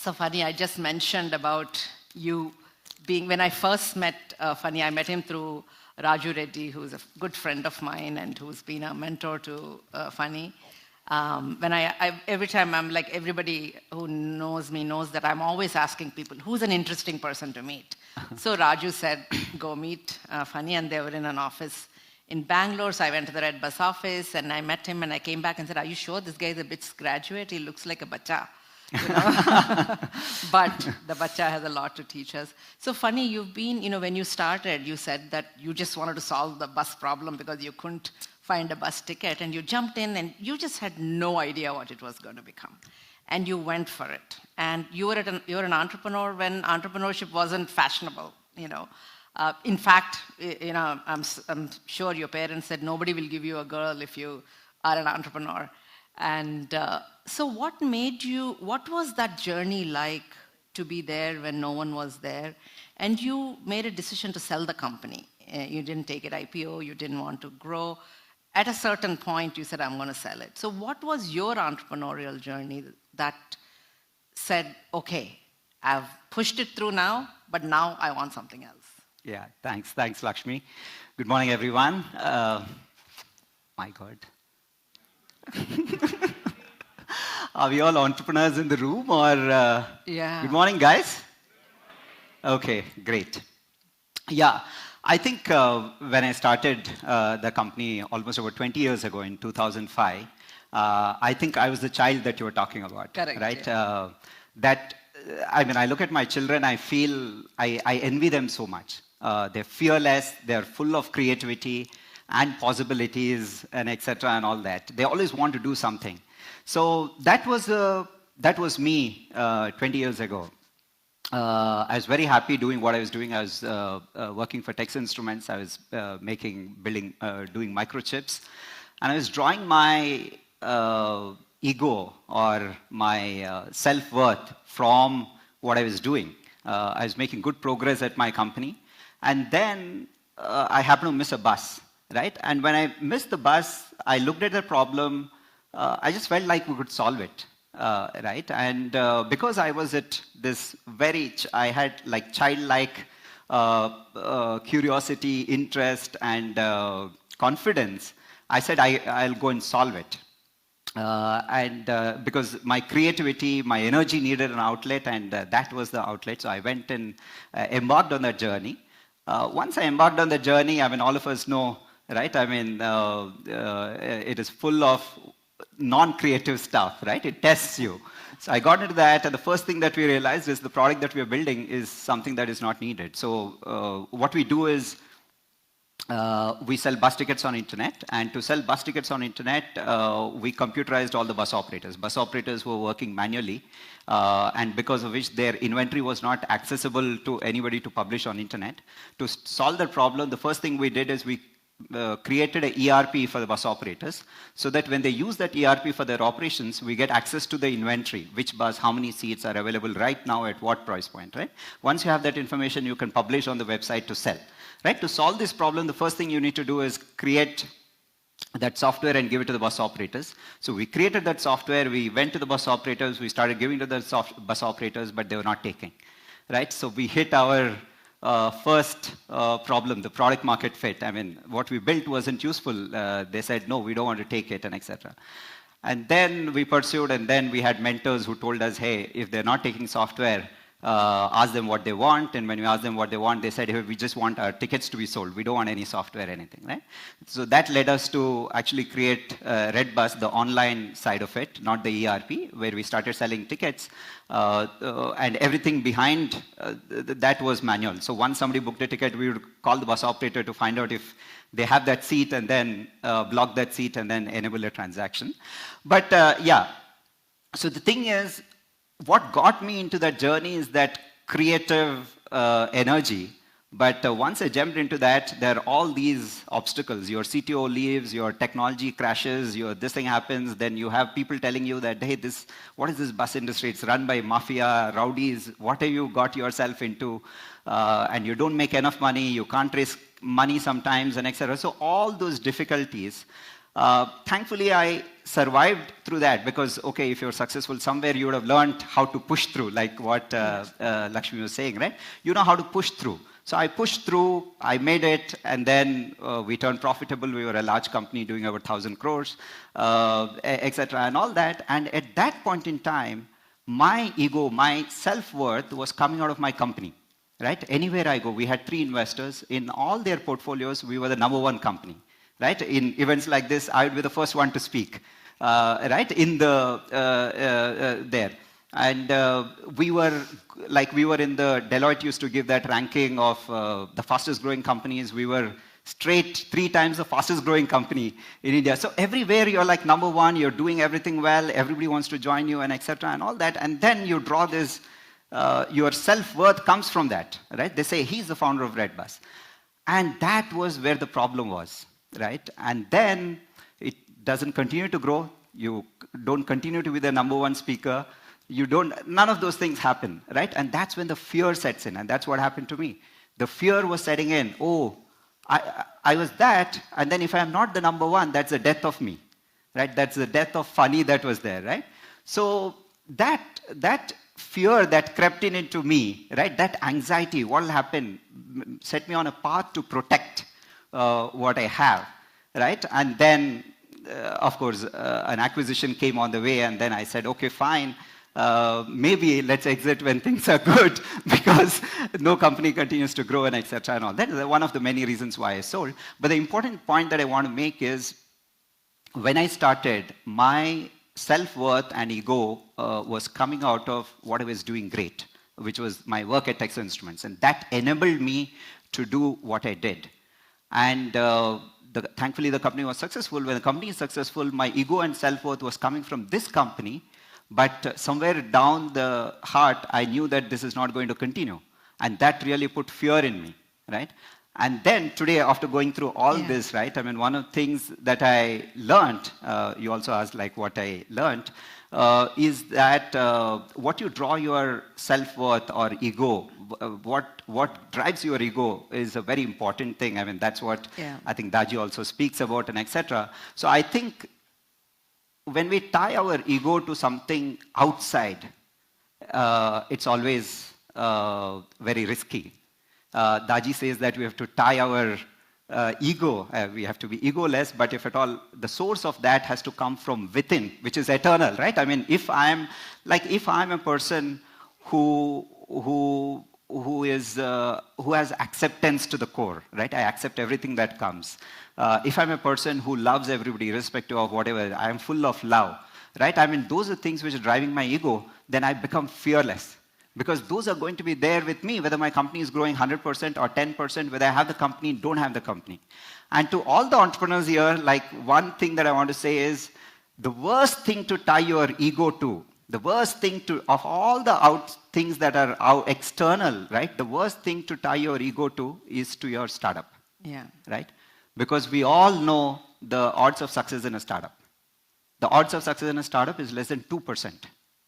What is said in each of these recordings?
So funny, I just mentioned about you being, when I first met Funny, I met him through Raju Reddy, who's a good friend of mine and who's been a mentor to Funny. When every time I'm like, everybody who knows me knows that I'm always asking people, who's an interesting person to meet? So Raju said, go meet Funny, and they were in an office in Bangalore. So I went to the RedBus office and I met him and I came back and said, are you sure this guy is a BITS graduate? He looks like a bacha. You know? But the bacha has a lot to teach us. So Funny, you've been, when you started, you said that you just wanted to solve the bus problem because you couldn't find a bus ticket, and you jumped in and you just had no idea what it was going to become. And you went for it. And you were an entrepreneur when entrepreneurship wasn't fashionable, In fact, I'm sure your parents said nobody will give you a girl if you are an entrepreneur. And so what was that journey like to be there when no one was there? And you made a decision to sell the company. You didn't take it IPO, you didn't want to grow. At a certain point, you said, I'm going to sell it. So what was your entrepreneurial journey that said, okay, I've pushed it through now, but now I want something else? Yeah, thanks, Lakshmi. Good morning, everyone. My God. Are we all entrepreneurs in the room, or? Yeah. Good morning, guys. Okay, great. Yeah, I think when I started the company almost over 20 years ago in 2005, I think I was the child that you were talking about. Correct. Right? Yeah. I look at my children, I feel I envy them so much. They're fearless, they're full of creativity and possibilities and etc. and all that. They always want to do something. So that was me 20 years ago. I was very happy doing what I was doing. I was working for Texas Instruments. I was doing microchips. And I was drawing my ego or my self-worth from what I was doing. I was making good progress at my company. And then I happened to miss a bus, right? And when I missed the bus, I looked at the problem. I just felt like we could solve it. Right? And because I was at this I had like childlike curiosity, interest, and confidence, I said I'll go and solve it. Because my creativity, my energy needed an outlet, and that was the outlet. So I went and embarked on that journey. Once I embarked on the journey, all of us know, right? It is full of non-creative stuff, right? It tests you. So I got into that, and the first thing that we realized is the product that we are building is something that is not needed. So what we do is we sell bus tickets on internet, and to sell bus tickets on internet, we computerized all the bus operators. Bus operators were working manually, and because of which their inventory was not accessible to anybody to publish on internet. To solve that problem, the first thing we did is we created an ERP for the bus operators, so that when they use that ERP for their operations, we get access to the inventory, which bus, how many seats are available right now at what price point, right? Once you have that information, you can publish on the website to sell, right? To solve this problem, the first thing you need to do is create that software and give it to the bus operators. So we created that software, we went to the bus operators, we started giving to the bus operators, but they were not taking, right? So we hit our first problem, the product market fit. What we built wasn't useful. They said, no, we don't want to take it, and etc. And then we pursued, and then we had mentors who told us, hey, if they're not taking software, ask them what they want. And when we asked them what they want, they said, hey, we just want our tickets to be sold. We don't want any software or anything, right? So that led us to actually create RedBus, the online side of it, not the ERP, where we started selling tickets. And everything behind that was manual. So once somebody booked a ticket, we would call the bus operator to find out if they have that seat, and then block that seat and then enable a transaction. But yeah, so the thing is, what got me into that journey is that creative energy. But once I jumped into that, there are all these obstacles. Your CTO leaves, your technology crashes, this thing happens, then you have people telling you that, hey, what is this bus industry? It's run by mafia, rowdies. What have you got yourself into? And you don't make enough money, you can't raise money sometimes, and etc. So all those difficulties Thankfully, I survived through that because, okay, if you're successful somewhere, you would have learned how to push through, like what Lakshmi was saying, right? You know how to push through. So I pushed through, I made it, and then we turned profitable. We were a large company doing over 1,000 crores, etc., and all that. And at that point in time, my ego, my self-worth was coming out of my company, right? Anywhere I go, we had 3 investors. In all their portfolios, we were the #1 company, right? In events like this, I would be the first one to speak, right? In the there. And we were in the, Deloitte used to give that ranking of the fastest growing companies. We were straight 3 times the fastest growing company in India. So everywhere you're like #1, you're doing everything well, everybody wants to join you and etc. and all that. And then you draw this, your self-worth comes from that, right? They say he's the founder of RedBus. And that was where the problem was, right? And then it doesn't continue to grow. You don't continue to be the #1 speaker. None of those things happen, right? And that's when the fear sets in, and that's what happened to me. The fear was setting in. Oh, I was that, and then if I'm not the #1, that's the death of me, right? That's the death of Funny that was there, right? So that fear that crept in into me, right? That anxiety, what will happen, set me on a path to protect what I have, right? And then, of course, an acquisition came on the way, and then I said, okay, fine. Maybe let's exit when things are good because no company continues to grow and etc. and all. That is one of the many reasons why I sold. But the important point that I want to make is when I started, my self-worth and ego was coming out of what I was doing great, which was my work at Texas Instruments. And that enabled me to do what I did. And thankfully, the company was successful. When the company is successful, my ego and self-worth was coming from this company. But somewhere down the heart, I knew that this is not going to continue. And that really put fear in me, right? And then today, after going through all this, right, I mean, one of the things that I learned, you also asked like what I learned, is that what you draw your self-worth or ego, what drives your ego is a very important thing. I mean, that's what I think Daji also speaks about and etc. So I think when we tie our ego to something outside, it's always very risky. Daji says that we have to tie our ego, we have to be egoless, but if at all, the source of that has to come from within, which is eternal, right? I mean, if I'm a person who has acceptance to the core, right? I accept everything that comes. If I'm a person who loves everybody, irrespective of whatever, I am full of love, right? I mean, those are things which are driving my ego, then I become fearless. Because those are going to be there with me, whether my company is growing 100% or 10%, whether I have the company, don't have the company. And to all the entrepreneurs here, like one thing that I want to say is, the worst thing to tie your ego to, the worst thing of all the things that are out external, right? The worst thing to tie your ego to is to your startup, right? Because we all know the odds of success in a startup. The odds of success in a startup is less than 2%,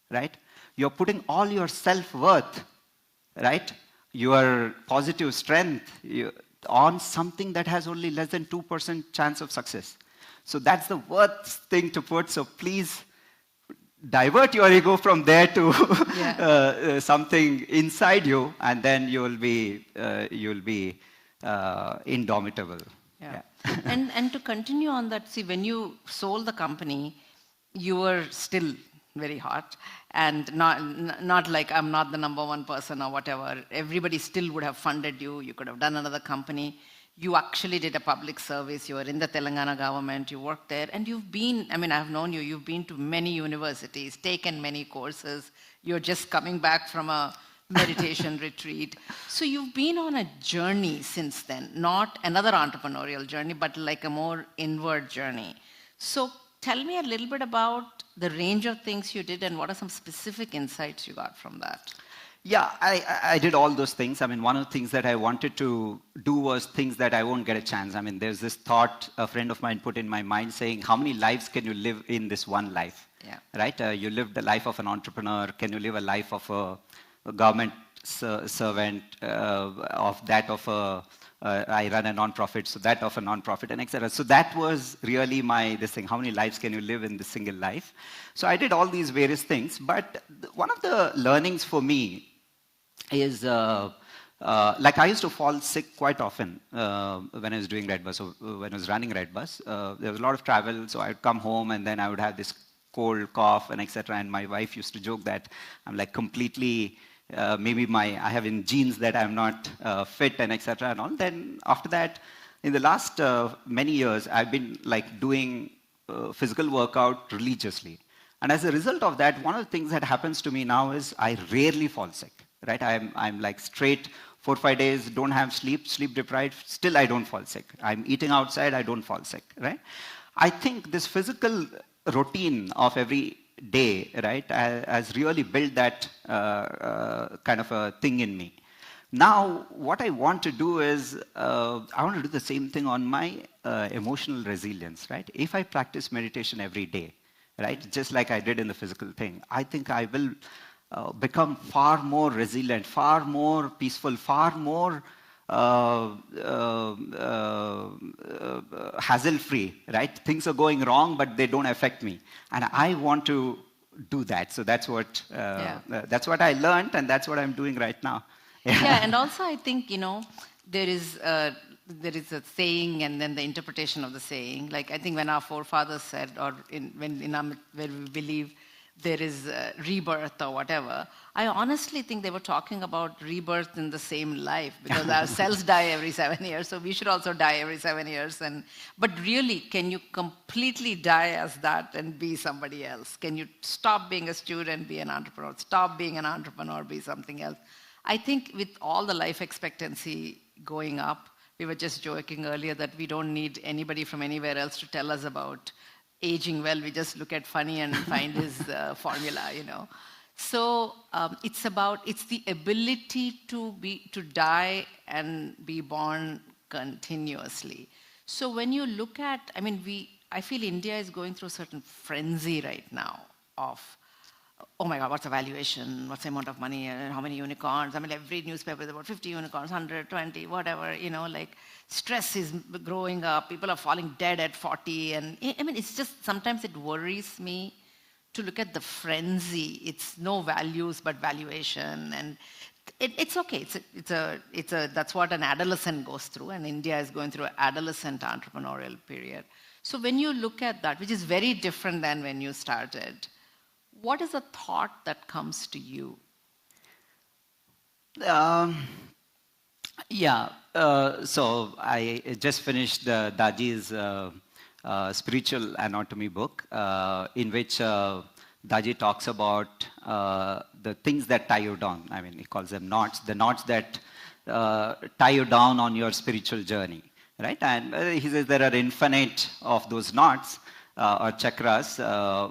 right? You're putting all your self-worth, right? Your positive strength on something that has only less than 2% chance of success. So that's the worst thing to put. So please divert your ego from there to something inside you, and then you'll be indomitable. Yeah. And to continue on that, see, when you sold the company, you were still very hot, and not like I'm not the #1 person or whatever. Everybody still would have funded you. You could have done another company. You actually did a public service. You were in the Telangana government. You worked there, and you've been, I mean, I've known you. You've been to many universities, taken many courses. You're just coming back from a meditation retreat. So you've been on a journey since then, not another entrepreneurial journey, but like a more inward journey. So tell me a little bit about the range of things you did and what are some specific insights you got from that? Yeah, I did all those things. I mean, one of the things that I wanted to do was things that I won't get a chance. I mean, there's this thought a friend of mine put in my mind saying, how many lives can you live in this one life? Yeah. Right? You lived the life of an entrepreneur. Can you live a life of a government servant, of that of a I run a non-profit, so that of a non-profit, and etc. So that was really this thing. How many lives can you live in this single life? So I did all these various things, but one of the learnings for me is like I used to fall sick quite often when I was doing RedBus, so when I was running RedBus. There was a lot of travel, so I would come home and then I would have this cold, cough, and etc. And my wife used to joke that I'm like completely, maybe I have in genes that I'm not fit and etc. and all. Then after that, in the last many years, I've been like doing physical workout religiously. And as a result of that, one of the things that happens to me now is I rarely fall sick, right? I'm like straight 4 or 5 days, don't have sleep deprived, still I don't fall sick. I'm eating outside, I don't fall sick, right? I think this physical routine of every day, right, has really built that kind of a thing in me. Now, what I want to do is, I want to do the same thing on my emotional resilience, right? If I practice meditation every day, right, just like I did in the physical thing, I think I will become far more resilient, far more peaceful, far more hassle-free, right? Things are going wrong, but they don't affect me. And I want to do that. So that's what I learned, and that's what I'm doing right now. Yeah, and also I think, there is a saying and then the interpretation of the saying. Like I think when our forefathers said, or where we believe there is rebirth or whatever, I honestly think they were talking about rebirth in the same life, because our cells die every 7 years, so we should also die every 7 years. But really, can you completely die as that and be somebody else? Can you stop being a student, be an entrepreneur, stop being an entrepreneur, be something else? I think with all the life expectancy going up, we were just joking earlier that we don't need anybody from anywhere else to tell us about aging well. We just look at Funny and find his formula, So it's the ability to die and be born continuously. So when you look at, I feel India is going through a certain frenzy right now of, oh my God, what's the valuation? What's the amount of money? How many unicorns? Every newspaper is about 50 unicorns, 120, whatever, like stress is growing up. People are falling dead at 40. And it's just, sometimes it worries me to look at the frenzy. It's no values, but valuation. And it's okay. That's what an adolescent goes through. And India is going through an adolescent entrepreneurial period. So when you look at that, which is very different than when you started, what is a thought that comes to you? So I just finished Daji's spiritual anatomy book, in which Daji talks about the things that tie you down. He calls them knots, the knots that tie you down on your spiritual journey, right? And he says there are infinite of those knots, or chakras,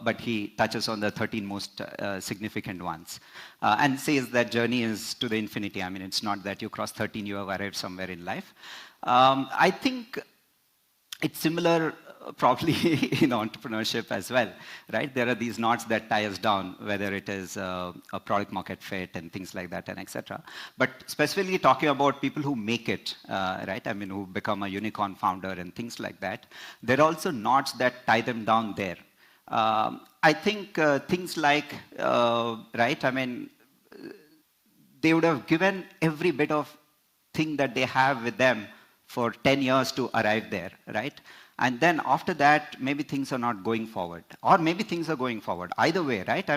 but he touches on the 13 most significant ones. And says that journey is to the infinity. It's not that you cross 13, you have arrived somewhere in life. I think it's similar probably in entrepreneurship as well, right? There are these knots that tie us down, whether it is a product market fit and things like that and etc. But specifically talking about people who make it, right? who become a unicorn founder and things like that, there are also knots that tie them down there. I think things like, right? They would have given every bit of thing that they have with them for 10 years to arrive there, right? And then after that, maybe things are not going forward, or maybe things are going forward. Either way, right?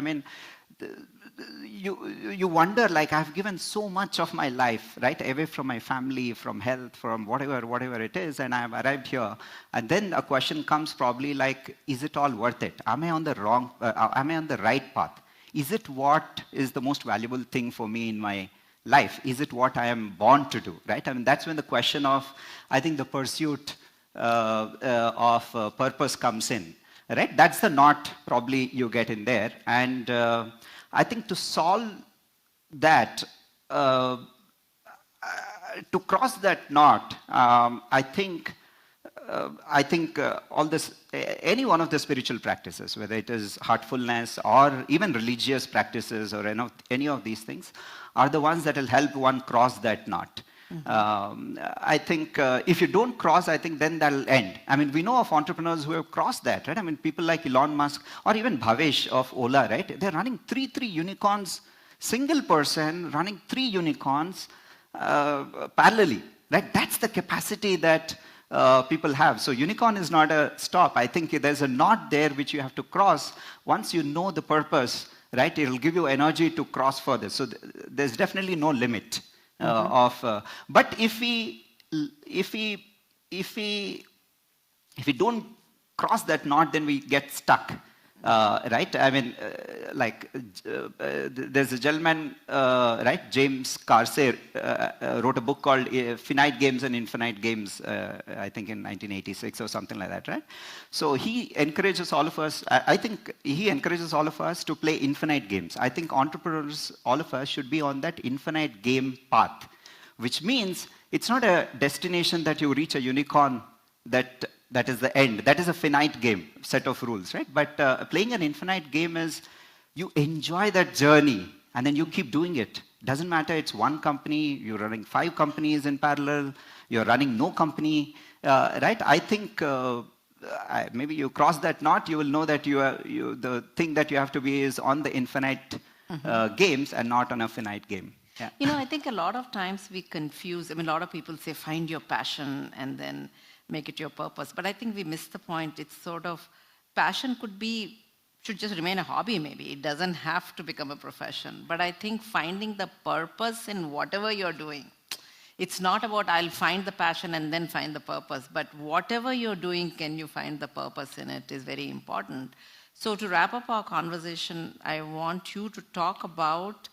You wonder, like, I've given so much of my life, right, away from my family, from health, from whatever it is, and I've arrived here. And then a question comes probably like, is it all worth it? Am I on the right path? Is it what is the most valuable thing for me in my life? Is it what I am born to do, right? that's when the question of, I think, the pursuit of purpose comes in, right? That's the knot probably you get in there. And I think to solve that, to cross that knot, I think all this, any one of the spiritual practices, whether it is heartfulness or even religious practices or any of these things, are the ones that will help one cross that knot. I think if you don't cross, I think then that'll end. I mean, we know of entrepreneurs who have crossed that, right? I mean, people like Elon Musk or even Bhavesh of Ola, right? They're running three unicorns, single person running 3 unicorns parallelly, right? That's the capacity that people have. So unicorn is not a stop. I think there's a knot there which you have to cross. Once you know the purpose, right, it'll give you energy to cross further. So there's definitely no limit but if we don't cross that knot, then we get stuck. Right? I mean, there's a gentleman, right? James Carsey wrote a book called Finite Games and Infinite Games, I think in 1986 or something like that, right? So he encourages all of us, I think he encourages all of us to play infinite games. I think entrepreneurs, all of us, should be on that infinite game path, which means it's not a destination that you reach a unicorn that is the end. That is a finite game, set of rules, right? But playing an infinite game is you enjoy that journey and then you keep doing it. Doesn't matter, it's one company, you're running 5 companies in parallel, you're running no company, right? I think maybe you cross that knot, you will know that the thing that you have to be is on the infinite games and not on a finite game. Yeah. You know, I think a lot of times we confuse, I mean, a lot of people say, find your passion and then make it your purpose. But I think we miss the point. It's sort of, passion should just remain a hobby maybe. It doesn't have to become a profession. But I think finding the purpose in whatever you're doing, it's not about I'll find the passion and then find the purpose, but whatever you're doing, can you find the purpose in it is very important. So to wrap up our conversation, I want you to talk about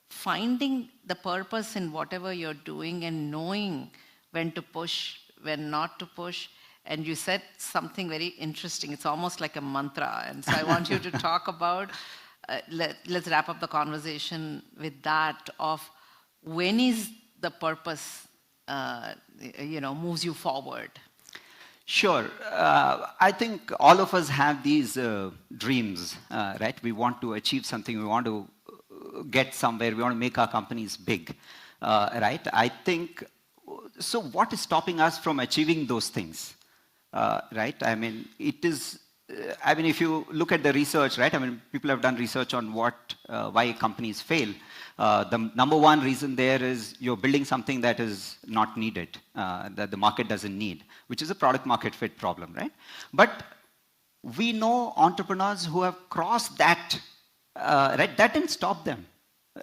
finding the purpose in whatever you're doing and knowing when to push, when not to push. And you said something very interesting. It's almost like a mantra. And so I want you to talk about, let's wrap up the conversation with that of when is the purpose, moves you forward? Sure. I think all of us have these dreams, right? We want to achieve something. We want to get somewhere. We want to make our companies big, right? I think, so what is stopping us from achieving those things, right? I mean, if you look at the research, right? I mean, people have done research on why companies fail. The number one reason there is you're building something that is not needed, that the market doesn't need, which is a product market fit problem, right? But we know entrepreneurs who have crossed that, right? That didn't stop them.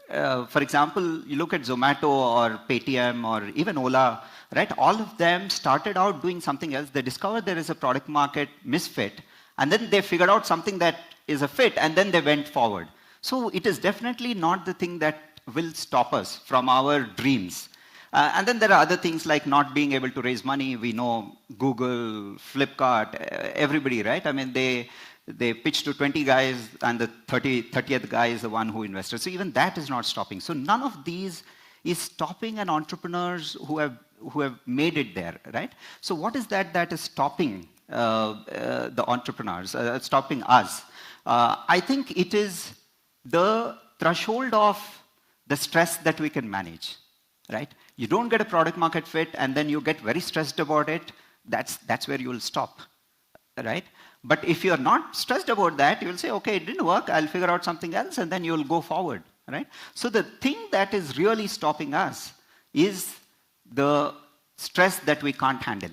For example, you look at Zomato or Paytm or even Ola, right? All of them started out doing something else. They discovered there is a product market misfit, and then they figured out something that is a fit, and then they went forward. So it is definitely not the thing that will stop us from our dreams. And then there are other things like not being able to raise money. We know Google, Flipkart, everybody, right? I mean, they pitch to 20 guys and the 30th guy is the one who invested. So even that is not stopping. So none of these is stopping an entrepreneurs who have made it there, right? So what is that is stopping the entrepreneurs, stopping us? I think it is the threshold of the stress that we can manage, right? You don't get a product market fit and then you get very stressed about it. That's where you will stop, right? But if you're not stressed about that, you will say, okay, it didn't work, I'll figure out something else, and then you'll go forward, right? So the thing that is really stopping us is the stress that we can't handle.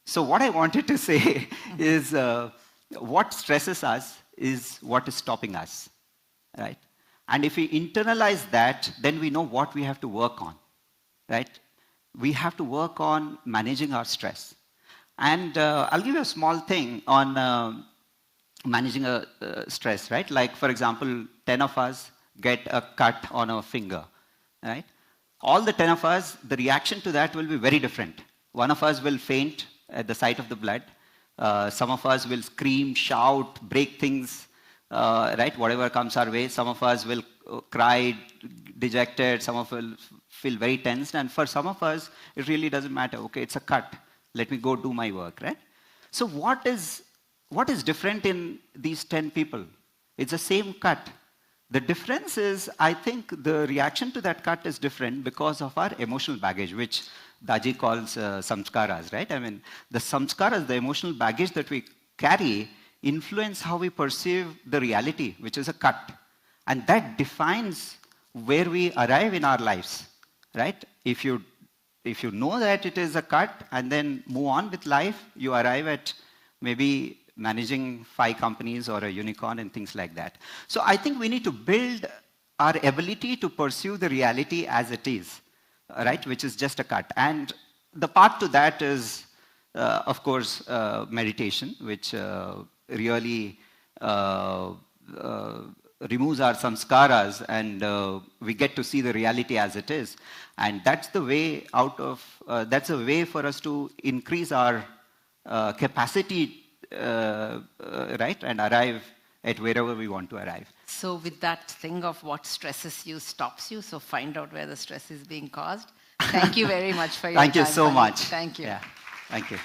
So what I wanted to say is what stresses us is what is stopping us, right? And if we internalize that, then we know what we have to work on, right? We have to work on managing our stress. And I'll give you a small thing on managing stress, right? Like, for example, 10 of us get a cut on our finger, right? All the 10 of us, the reaction to that will be very different. One of us will faint at the sight of the blood. Some of us will scream, shout, break things, right? Whatever comes our way. Some of us will cry, dejected. Some of us will feel very tensed. And for some of us, it really doesn't matter. Okay, it's a cut. Let me go do my work, right? So what is different in these 10 people? It's the same cut, The difference is, I think the reaction to that cut is different because of our emotional baggage, which Daji calls samskaras, right? I mean, the samskaras, the emotional baggage that we carry, influence how we perceive the reality, which is a cut. And that defines where we arrive in our lives, right? If you know that it is a cut and then move on with life, you arrive at maybe managing 5 companies or a unicorn and things like that. So I think we need to build our ability to pursue the reality as it is, right, which is just a cut. And the part to that is, of course, meditation, which really removes our samskaras, and we get to see the reality as it is. And that's the way out of, that's a way for us to increase our capacity, right, and arrive at wherever we want to arrive. So with that thing of what stresses you stops you, so find out where the stress is being caused. Thank you very much for your time. Thank you so much. Thank you. Yeah. Thank you.